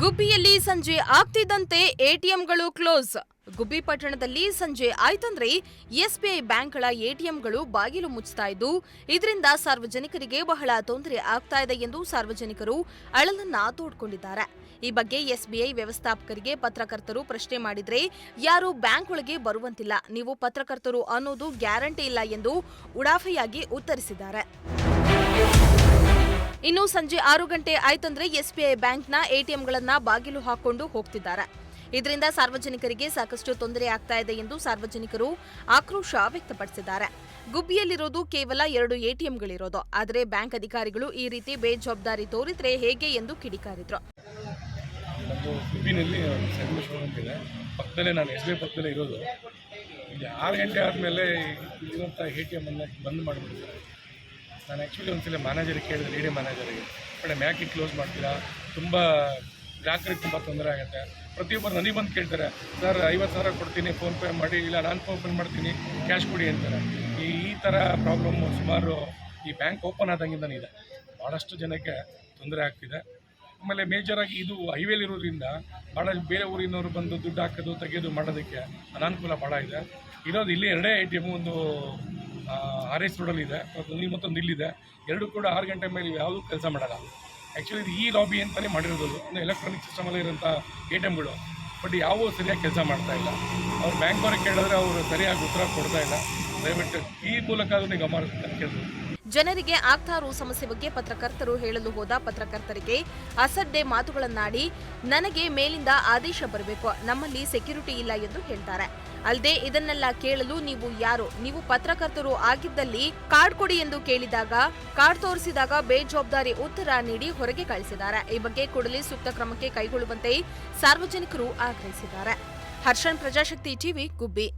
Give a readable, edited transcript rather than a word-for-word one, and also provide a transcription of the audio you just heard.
ಗುಬ್ಬಿಯಲ್ಲಿ ಸಂಜೆ ಆಗ್ತಿದ್ದಂತೆ ಎಟಿಎಂಗಳು ಕ್ಲೋಸ್. ಗುಬ್ಬಿ ಪಟ್ಟಣದಲ್ಲಿ ಸಂಜೆ ಆಯ್ತಂದ್ರೆ ಎಸ್ಬಿಐ ಬ್ಯಾಂಕ್ಗಳ ಎಟಿಎಂಗಳು ಬಾಗಿಲು ಮುಚ್ತಾ ಇದ್ದು, ಇದರಿಂದ ಸಾರ್ವಜನಿಕರಿಗೆ ಬಹಳ ತೊಂದರೆ ಆಗ್ತಾ ಇದೆ ಎಂದು ಸಾರ್ವಜನಿಕರು ಅಳಲನ್ನ ತೋಡ್ಕೊಂಡಿದ್ದಾರೆ. ಈ ಬಗ್ಗೆ ಎಸ್ಬಿಐ ವ್ಯವಸ್ಥಾಪಕರಿಗೆ ಪತ್ರಕರ್ತರು ಪ್ರಶ್ನೆ ಮಾಡಿದ್ರೆ, ಯಾರು ಬ್ಯಾಂಕ್ ಒಳಗೆ ಬರುವಂತಿಲ್ಲ, ನೀವು ಪತ್ರಕರ್ತರು ಅನ್ನೋದು ಗ್ಯಾರಂಟಿ ಇಲ್ಲ ಎಂದು ಉಡಾಫೆಯಾಗಿ ಉತ್ತರಿಸಿದ್ದಾರೆ. ಇನ್ನು ಸಂಜೆ 6 ಗಂಟೆ ಆಯ್ತಂದ್ರೆ ಎಸ್ಬಿಐ ಬ್ಯಾಂಕ್ನ ಎಟಿಎಂಗಳನ್ನ ಬಾಗಿಲು ಹಾಕೊಂಡು ಹೋಗ್ತಿದ್ದಾರೆ. ಇದರಿಂದ ಸಾರ್ವಜನಿಕರಿಗೆ ಸಾಕಷ್ಟು ತೊಂದರೆ ಆಗ್ತಾ ಇದೆ ಎಂದು ಸಾರ್ವಜನಿಕರು ಆಕ್ರೋಶ ವ್ಯಕ್ತಪಡಿಸಿದ್ದಾರೆ. ಗುಬ್ಬಿಯಲ್ಲಿರೋದು ಕೇವಲ 2 ಎಟಿಎಂಗಳಿರೋದು, ಆದರೆ ಬ್ಯಾಂಕ್ ಅಧಿಕಾರಿಗಳು ಈ ರೀತಿ ಬೇಜವಾಬ್ದಾರಿ ತೋರಿದ್ರೆ ಹೇಗೆ ಎಂದು ಕಿಡಿಕಾರಿದ್ರು. ಗುಬ್ಬಿನಲ್ಲಿ ಸೈಕಲ್ ಶೋರೂಮ್ ಇದೆ, ಪಕ್ಕದಲ್ಲೇ ನಾನು ಎಸ್ ಬಿ ಐ ಪಕ್ಕದಲ್ಲೇ ಇರೋದು. ಇಲ್ಲಿ 6 ಗಂಟೆ ಆದಮೇಲೆ ಇರುವಂಥ ಎಟಿಎಮ್ ಅನ್ನು ಬಂದ್ ಮಾಡಿಬಿಡ್ತಾರೆ. ನಾನು ಆ್ಯಕ್ಚುಲಿ ಒಂದ್ಸಲ ಮ್ಯಾನೇಜರಿಗೆ ಕೇಳಿದೆ, ಲೇಡಿ ಮ್ಯಾನೇಜರಿಗೆ, ಮೇಡಮ್ ಯಾಕೆ ಕ್ಲೋಸ್ ಮಾಡ್ತೀರಾ, ತುಂಬ ಗ್ರಾಹಕರಿಗೆ ತುಂಬ ತೊಂದರೆ ಆಗುತ್ತೆ. ಪ್ರತಿಯೊಬ್ಬರು ನನಗೆ ಬಂದು ಕೇಳ್ತಾರೆ, ಸರ್ 50,000 ಕೊಡ್ತೀನಿ ಫೋನ್ಪೇ ಮಾಡಿ, ಇಲ್ಲ ನಾನು ಫೋನ್ಪೇ ಮಾಡ್ತೀನಿ ಕ್ಯಾಶ್ ಕೊಡಿ ಅಂತಾರೆ. ಈ ಥರ ಪ್ರಾಬ್ಲಮ್ಮು ಸುಮಾರು ಈ ಬ್ಯಾಂಕ್ ಓಪನ್ ಆದಂಗಿಂದನೇ ಇದೆ. ಭಾಳಷ್ಟು ಜನಕ್ಕೆ ತೊಂದರೆ ಆಗ್ತಿದೆ. ಆಮೇಲೆ ಮೇಜರಾಗಿ ಇದು ಹೈವೇಲಿರೋದ್ರಿಂದ ಭಾಳ ಬೇರೆ ಊರಿನವರು ಬಂದು ದುಡ್ಡು ಹಾಕೋದು ತೆಗೆಯೋದು ಮಾಡೋದಕ್ಕೆ ಅನಾನುಕೂಲ ಭಾಳ ಇದೆ. ಇರೋದು ಇಲ್ಲಿ 2 ಎಟಿಎಮ್, ಒಂದು RS ರೋಡಲ್ಲಿ ಇದೆ, ಮತ್ತೊಂದು ಇಲ್ಲಿದೆ. ಎರಡು ಕೂಡ 6 ಗಂಟೆ ಮೇಲೆ ಯಾವುದೂ ಕೆಲಸ ಮಾಡಲ್ಲ. ಆ್ಯಕ್ಚುಲಿ ಇದು ಈ ಲಾಬಿ ಅಂತಲೇ ಮಾಡಿರೋದು, ಎಲೆಕ್ಟ್ರಾನಿಕ್ ಸಿಸ್ಟಮಲ್ಲೇ ಇರೋಂಥ ಎಟಿಎಮ್ಗಳು. ಬಟ್ ಯಾವೂ ಸರಿಯಾಗಿ ಕೆಲಸ ಮಾಡ್ತಾ ಇಲ್ಲ. ಅವ್ರು ಬ್ಯಾಂಕ್ ಅವ್ರಿಗೆ ಕೇಳಿದ್ರೆ ಅವರು ಸರಿಯಾಗಿ ಉತ್ತರ ಕೊಡ್ತಾ ಇಲ್ಲ. ದಯವಿಟ್ಟು ಈ ಮೂಲಕ ಅದನ್ನ ಗಮನ ಕೇಳಿದ್ರು. ಜನರಿಗೆ ಆಗ್ತಾ ಇರೋ ಸಮಸ್ಯೆ ಬಗ್ಗೆ ಪತ್ರಕರ್ತರು ಹೇಳಲು ಹೋದ ಪತ್ರಕರ್ತರಿಗೆ ಅಸಡ್ಡೆ ಮಾತುಗಳನ್ನಾಡಿ, ನನಗೆ ಮೇಲಿಂದ ಆದೇಶ ಬರಬೇಕು, ನಮ್ಮಲ್ಲಿ ಸೆಕ್ಯೂರಿಟಿ ಇಲ್ಲ ಎಂದು ಹೇಳ್ತಾರೆ. ಅಲ್ಲದೆ ಇದನ್ನೆಲ್ಲ ಕೇಳಲು ನೀವು ಯಾರು, ನೀವು ಪತ್ರಕರ್ತರು ಆಗಿದ್ದಲ್ಲಿ ಕಾರ್ಡ್ ಕೊಡಿ ಎಂದು ಕೇಳಿದಾಗ ಕಾರ್ಡ್ ತೋರಿಸಿದಾಗ ಬೇಜವಾಬ್ದಾರಿ ಉತ್ತರ ನೀಡಿ ಹೊರಗೆ ಕಳಿಸಿದ್ದಾರೆ. ಈ ಬಗ್ಗೆ ಕೂಡಲೇ ಸೂಕ್ತ ಕ್ರಮಕ್ಕೆ ಕೈಗೊಳ್ಳುವಂತೆ ಸಾರ್ವಜನಿಕರು ಆಗ್ರಹಿಸಿದ್ದಾರೆ. ಹರ್ಷನ್, ಪ್ರಜಾಶಕ್ತಿ ಟಿವಿ, ಗುಬ್ಬಿ.